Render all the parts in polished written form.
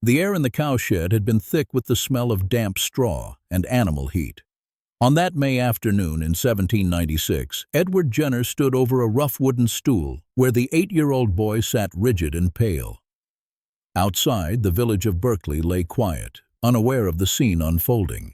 The air in the cowshed had been thick with the smell of damp straw and animal heat. On that May afternoon in 1796, Edward Jenner stood over a rough wooden stool where the 8-year-old boy sat rigid and pale. Outside, the village of Berkeley lay quiet, unaware of the scene unfolding.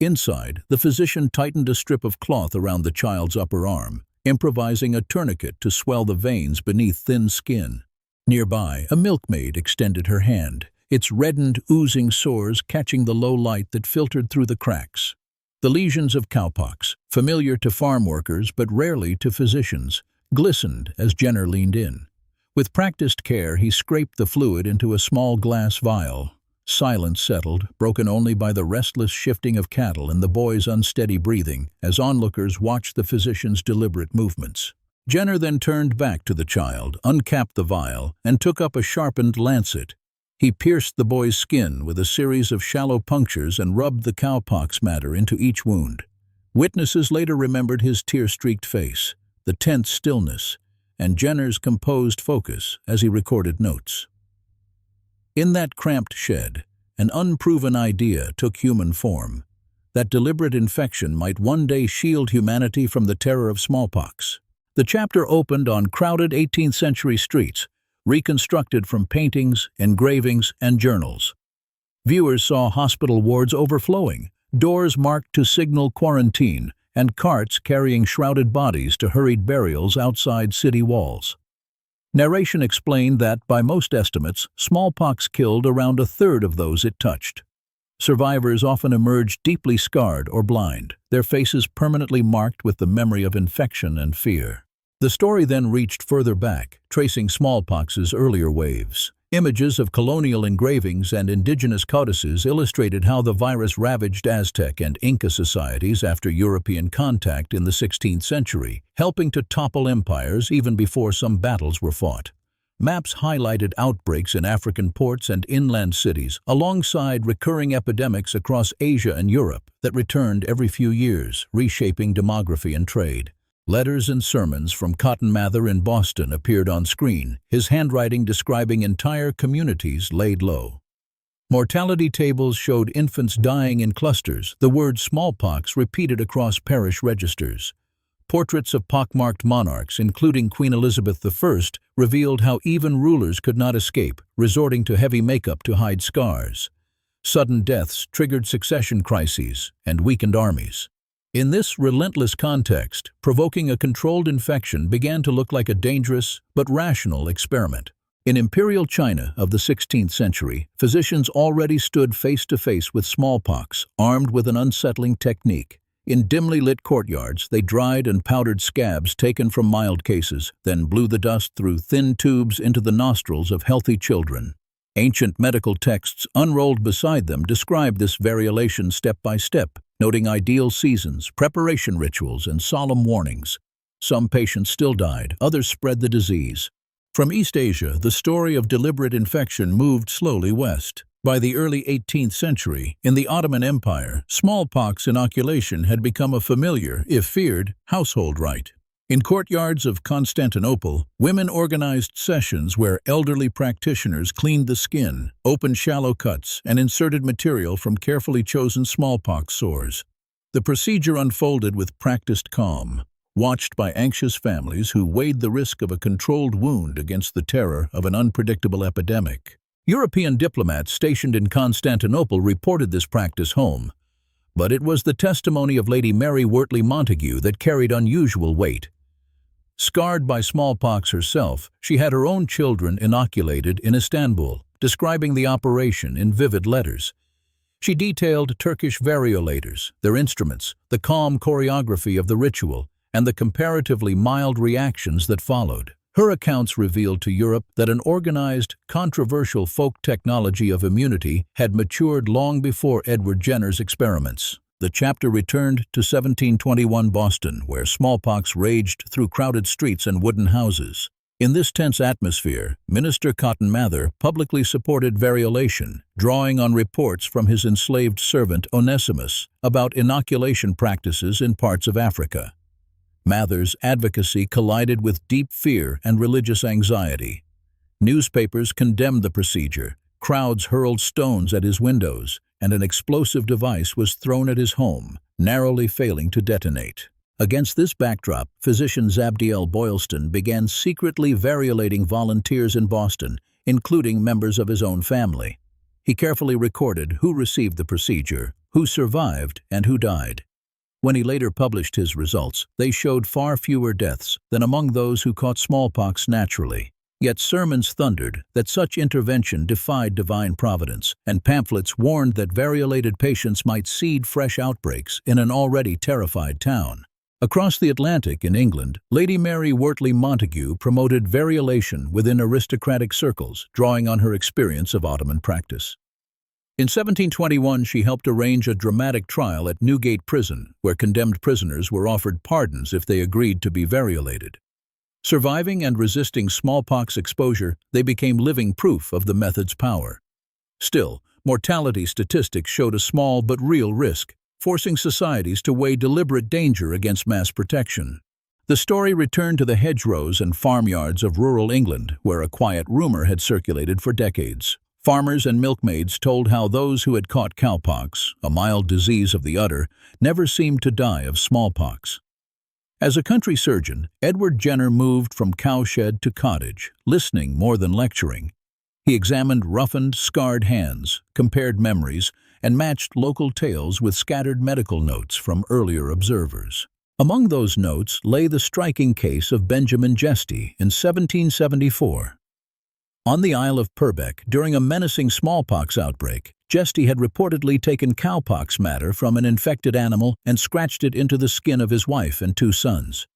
Inside, the physician tightened a strip of cloth around the child's upper arm, improvising a tourniquet to swell the veins beneath thin skin. Nearby, a milkmaid extended her hand, its reddened, oozing sores catching the low light that filtered through the cracks. The lesions of cowpox, familiar to farm workers but rarely to physicians, glistened as Jenner leaned in. With practiced care, he scraped the fluid into a small glass vial. Silence settled, broken only by the restless shifting of cattle and the boy's unsteady breathing as onlookers watched the physician's deliberate movements. Jenner then turned back to the child, uncapped the vial, and took up a sharpened lancet. He pierced the boy's skin with a series of shallow punctures and rubbed the cowpox matter into each wound. Witnesses later remembered his tear-streaked face, the tense stillness, and Jenner's composed focus as he recorded notes. In that cramped shed, an unproven idea took human form, that deliberate infection might one day shield humanity from the terror of smallpox. The chapter opened on crowded 18th-century streets, reconstructed from paintings, engravings, and journals. Viewers saw hospital wards overflowing, doors marked to signal quarantine, and carts carrying shrouded bodies to hurried burials outside city walls. Narration explained that, by most estimates, smallpox killed around a third of those it touched. Survivors often emerged deeply scarred or blind, their faces permanently marked with the memory of infection and fear. The story then reached further back, tracing smallpox's earlier waves. Images of colonial engravings and indigenous codices illustrated how the virus ravaged Aztec and Inca societies after European contact in the 16th century, helping to topple empires even before some battles were fought. Maps highlighted outbreaks in African ports and inland cities, alongside recurring epidemics across Asia and Europe that returned every few years, reshaping demography and trade. Letters and sermons from Cotton Mather in Boston appeared on screen, his handwriting describing entire communities laid low. Mortality tables showed infants dying in clusters, the word smallpox repeated across parish registers. Portraits of pockmarked monarchs, including Queen Elizabeth I, revealed how even rulers could not escape, resorting to heavy makeup to hide scars. Sudden deaths triggered succession crises and weakened armies. In this relentless context, provoking a controlled infection began to look like a dangerous but rational experiment. In imperial China of the 16th century, physicians already stood face-to-face with smallpox, armed with an unsettling technique. In dimly lit courtyards, they dried and powdered scabs taken from mild cases, then blew the dust through thin tubes into the nostrils of healthy children. Ancient medical texts unrolled beside them described this variolation step by step, noting ideal seasons, preparation rituals, and solemn warnings. Some patients still died, others spread the disease. From East Asia, the story of deliberate infection moved slowly west. By the early 18th century, in the Ottoman Empire, smallpox inoculation had become a familiar, if feared, household rite. In courtyards of Constantinople, women organized sessions where elderly practitioners cleaned the skin, opened shallow cuts, and inserted material from carefully chosen smallpox sores. The procedure unfolded with practiced calm, watched by anxious families who weighed the risk of a controlled wound against the terror of an unpredictable epidemic. European diplomats stationed in Constantinople reported this practice home, but it was the testimony of Lady Mary Wortley Montagu that carried unusual weight. Scarred by smallpox herself, she had her own children inoculated in Istanbul, describing the operation in vivid letters. She detailed Turkish variolators, their instruments, the calm choreography of the ritual, and the comparatively mild reactions that followed. Her accounts revealed to Europe that an organized, controversial folk technology of immunity had matured long before Edward Jenner's experiments. The chapter returned to 1721 Boston, where smallpox raged through crowded streets and wooden houses. In this tense atmosphere, Minister Cotton Mather publicly supported variolation, drawing on reports from his enslaved servant Onesimus about inoculation practices in parts of Africa. Mather's advocacy collided with deep fear and religious anxiety. Newspapers condemned the procedure, Crowds hurled stones at his windows, and an explosive device was thrown at his home, narrowly failing to detonate. Against this backdrop, physician Zabdiel Boylston began secretly variolating volunteers in Boston, including members of his own family. He carefully recorded who received the procedure, who survived, and who died. When he later published his results, they showed far fewer deaths than among those who caught smallpox naturally. Yet sermons thundered that such intervention defied divine providence, and pamphlets warned that variolated patients might seed fresh outbreaks in an already terrified town. Across the Atlantic in England, Lady Mary Wortley Montagu promoted variolation within aristocratic circles, drawing on her experience of Ottoman practice. In 1721, she helped arrange a dramatic trial at Newgate Prison, where condemned prisoners were offered pardons if they agreed to be variolated. Surviving and resisting smallpox exposure, they became living proof of the method's power. Still, mortality statistics showed a small but real risk, forcing societies to weigh deliberate danger against mass protection. The story returned to the hedgerows and farmyards of rural England, where a quiet rumor had circulated for decades. Farmers and milkmaids told how those who had caught cowpox, a mild disease of the udder, never seemed to die of smallpox. As a country surgeon, Edward Jenner moved from cowshed to cottage, listening more than lecturing. He examined roughened, scarred hands, compared memories, and matched local tales with scattered medical notes from earlier observers. Among those notes lay the striking case of Benjamin Jesty in 1774. On the Isle of Purbeck, during a menacing smallpox outbreak, Jesty had reportedly taken cowpox matter from an infected animal and scratched it into the skin of his wife and 2 sons.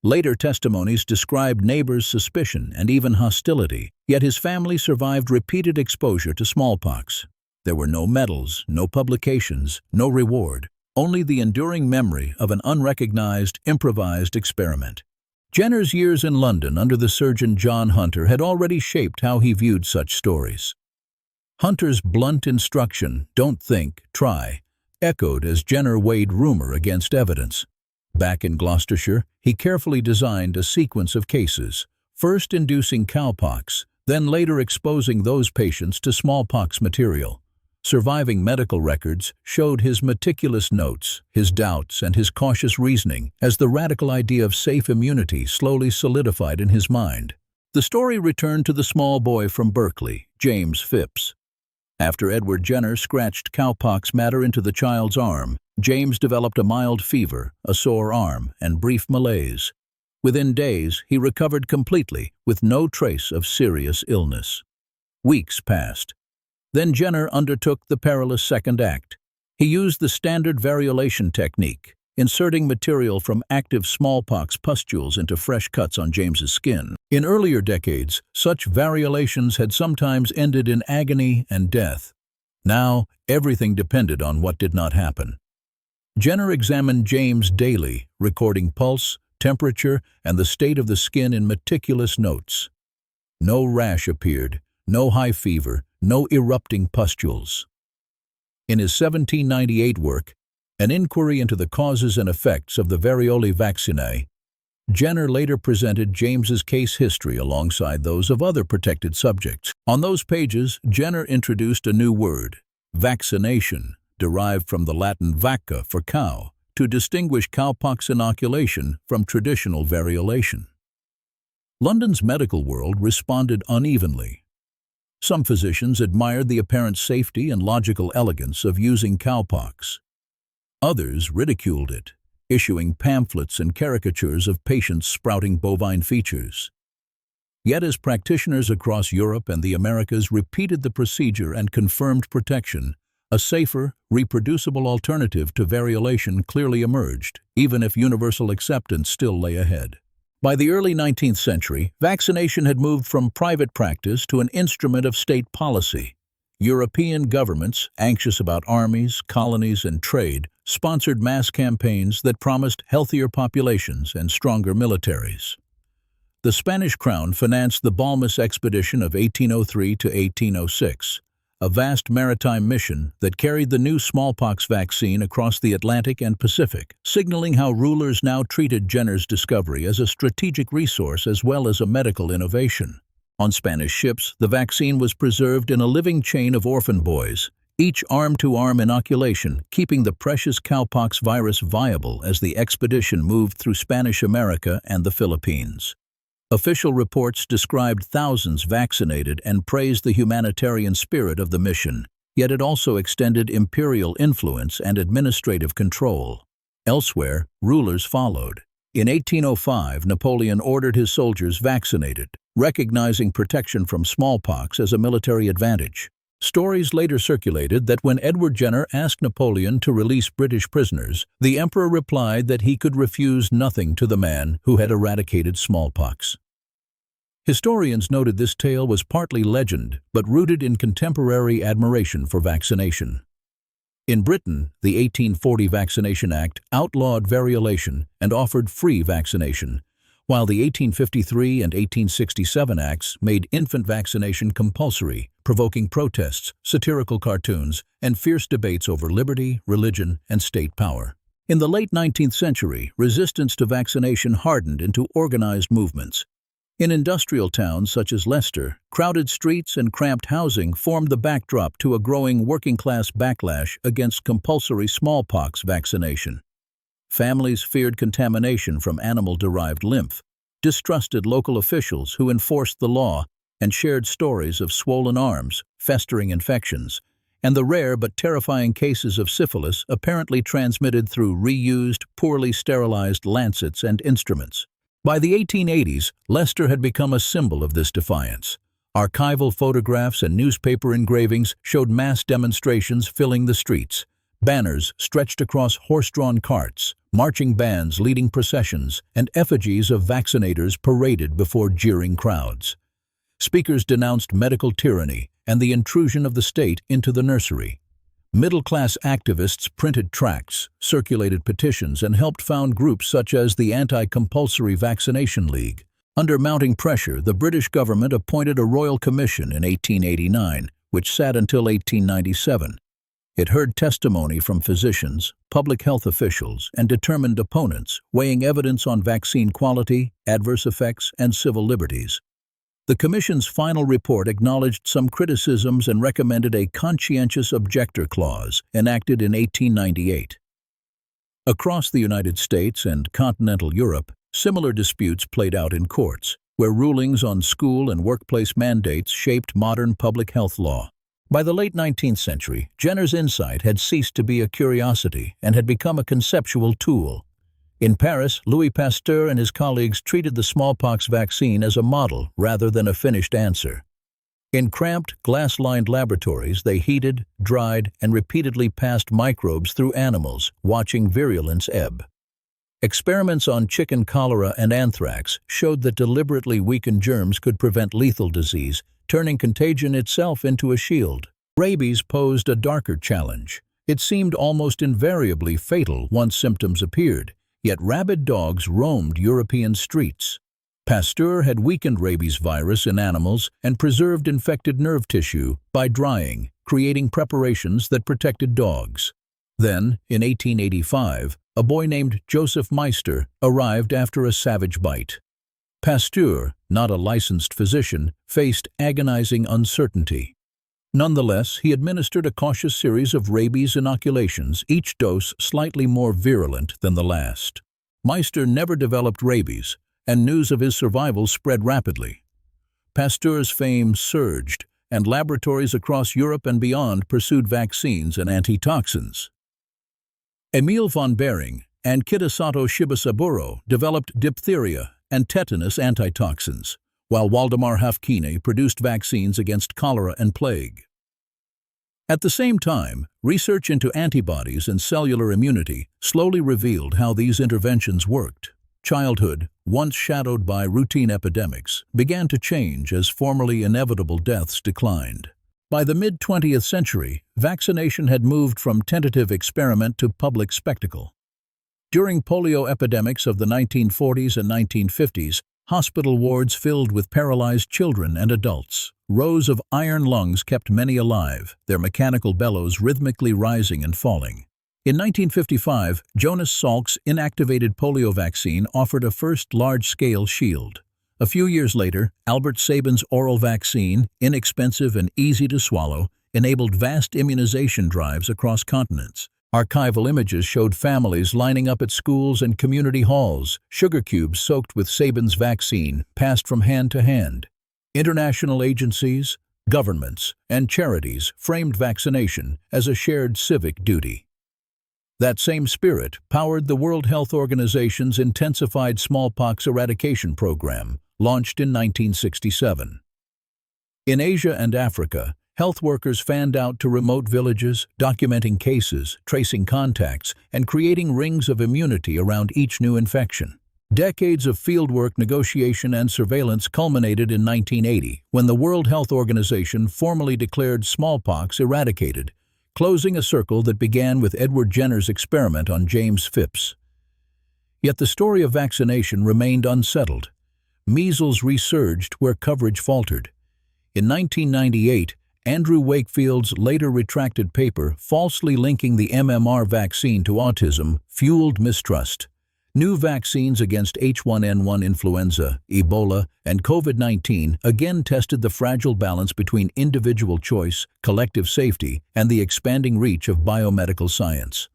Later testimonies described neighbors' suspicion and even hostility, yet his family survived repeated exposure to smallpox. There were no medals, no publications, no reward, only the enduring memory of an unrecognized, improvised experiment. Jenner's years in London under the surgeon John Hunter had already shaped how he viewed such stories. Hunter's blunt instruction, "Don't think, try," echoed as Jenner weighed rumor against evidence. Back in Gloucestershire, he carefully designed a sequence of cases, first inducing cowpox, then later exposing those patients to smallpox material. Surviving medical records showed his meticulous notes, his doubts, and his cautious reasoning as the radical idea of safe immunity slowly solidified in his mind. The story returned to the small boy from Berkeley, James Phipps. After Edward Jenner scratched cowpox matter into the child's arm, James developed a mild fever, a sore arm, and brief malaise. Within days, he recovered completely, with no trace of serious illness. Weeks passed. Then Jenner undertook the perilous second act. He used the standard variolation technique, inserting material from active smallpox pustules into fresh cuts on James's skin. In earlier decades, such variolations had sometimes ended in agony and death. Now, everything depended on what did not happen. Jenner examined James daily, recording pulse, temperature, and the state of the skin in meticulous notes. No rash appeared, no high fever, no erupting pustules. In his 1798 work, An Inquiry into the Causes and Effects of the Variolae Vaccinae, Jenner later presented James's case history alongside those of other protected subjects. On those pages, Jenner introduced a new word, vaccination, derived from the Latin vacca for cow, to distinguish cowpox inoculation from traditional variolation. London's medical world responded unevenly. Some physicians admired the apparent safety and logical elegance of using cowpox. Others ridiculed it, issuing pamphlets and caricatures of patients sprouting bovine features. Yet as practitioners across Europe and the Americas repeated the procedure and confirmed protection, a safer, reproducible alternative to variolation clearly emerged, even if universal acceptance still lay ahead. By the early 19th century, vaccination had moved from private practice to an instrument of state policy. European governments, anxious about armies, colonies, and trade, sponsored mass campaigns that promised healthier populations and stronger militaries. The Spanish crown financed the Balmis expedition of 1803 to 1806, a vast maritime mission that carried the new smallpox vaccine across the Atlantic and Pacific, signaling how rulers now treated Jenner's discovery as a strategic resource as well as a medical innovation. On Spanish ships, the vaccine was preserved in a living chain of orphan boys, each arm-to-arm inoculation, keeping the precious cowpox virus viable as the expedition moved through Spanish America and the Philippines. Official reports described thousands vaccinated and praised the humanitarian spirit of the mission, yet it also extended imperial influence and administrative control. Elsewhere, rulers followed. In 1805, Napoleon ordered his soldiers vaccinated, recognizing protection from smallpox as a military advantage. Stories later circulated that when Edward Jenner asked Napoleon to release British prisoners, the emperor replied that he could refuse nothing to the man who had eradicated smallpox. Historians noted this tale was partly legend, but rooted in contemporary admiration for vaccination. In Britain, the 1840 Vaccination Act outlawed variolation and offered free vaccination, while the 1853 and 1867 Acts made infant vaccination compulsory, provoking protests, satirical cartoons, and fierce debates over liberty, religion, and state power. In the late 19th century, resistance to vaccination hardened into organized movements. In industrial towns such as Leicester, crowded streets and cramped housing formed the backdrop to a growing working-class backlash against compulsory smallpox vaccination. Families feared contamination from animal-derived lymph, distrusted local officials who enforced the law, and shared stories of swollen arms, festering infections, and the rare but terrifying cases of syphilis apparently transmitted through reused, poorly sterilized lancets and instruments. By the 1880s, Leicester had become a symbol of this defiance. Archival photographs and newspaper engravings showed mass demonstrations filling the streets. Banners stretched across horse-drawn carts, marching bands leading processions, and effigies of vaccinators paraded before jeering crowds. Speakers denounced medical tyranny and the intrusion of the state into the nursery. Middle-class activists printed tracts, circulated petitions, and helped found groups such as the Anti-Compulsory Vaccination League. Under mounting pressure, the British government appointed a royal commission in 1889, which sat until 1897. It heard testimony from physicians, public health officials, and determined opponents, weighing evidence on vaccine quality, adverse effects, and civil liberties. The Commission's final report acknowledged some criticisms and recommended a conscientious objector clause, enacted in 1898. Across the United States and continental Europe, similar disputes played out in courts, where rulings on school and workplace mandates shaped modern public health law. By the late 19th century, Jenner's insight had ceased to be a curiosity and had become a conceptual tool. In Paris, Louis Pasteur and his colleagues treated the smallpox vaccine as a model rather than a finished answer. In cramped, glass-lined laboratories, they heated, dried, and repeatedly passed microbes through animals, watching virulence ebb. Experiments on chicken cholera and anthrax showed that deliberately weakened germs could prevent lethal disease, turning contagion itself into a shield. Rabies posed a darker challenge. It seemed almost invariably fatal once symptoms appeared, yet rabid dogs roamed European streets. Pasteur had weakened rabies virus in animals and preserved infected nerve tissue by drying, creating preparations that protected dogs. Then, in 1885, a boy named Joseph Meister arrived after a savage bite. Pasteur, not a licensed physician, faced agonizing uncertainty. Nonetheless, he administered a cautious series of rabies inoculations, each dose slightly more virulent than the last. Meister never developed rabies, and news of his survival spread rapidly. Pasteur's fame surged, and laboratories across Europe and beyond pursued vaccines and antitoxins. Emil von Behring and Kitasato Shibasaburo developed diphtheria and tetanus antitoxins, while Waldemar Hafkine produced vaccines against cholera and plague. At the same time, research into antibodies and cellular immunity slowly revealed how these interventions worked. Childhood, once shadowed by routine epidemics, began to change as formerly inevitable deaths declined. By the mid-20th century, vaccination had moved from tentative experiment to public spectacle. During polio epidemics of the 1940s and 1950s, hospital wards filled with paralyzed children and adults. Rows of iron lungs kept many alive, their mechanical bellows rhythmically rising and falling. In 1955, Jonas Salk's inactivated polio vaccine offered a first large-scale shield. A few years later, Albert Sabin's oral vaccine, inexpensive and easy to swallow, enabled vast immunization drives across continents. Archival images showed families lining up at schools and community halls, sugar cubes soaked with Sabin's vaccine passed from hand to hand. International agencies, governments, and charities framed vaccination as a shared civic duty. That same spirit powered the World Health Organization's intensified smallpox eradication program, launched in 1967. In Asia and Africa, health workers fanned out to remote villages, documenting cases, tracing contacts, and creating rings of immunity around each new infection. Decades of fieldwork, negotiation, and surveillance culminated in 1980, when the World Health Organization formally declared smallpox eradicated, closing a circle that began with Edward Jenner's experiment on James Phipps. Yet the story of vaccination remained unsettled. Measles resurged where coverage faltered. In 1998, Andrew Wakefield's later retracted paper falsely linking the MMR vaccine to autism fueled mistrust. New vaccines against H1N1 influenza, Ebola, and COVID-19 again tested the fragile balance between individual choice, collective safety, and the expanding reach of biomedical science.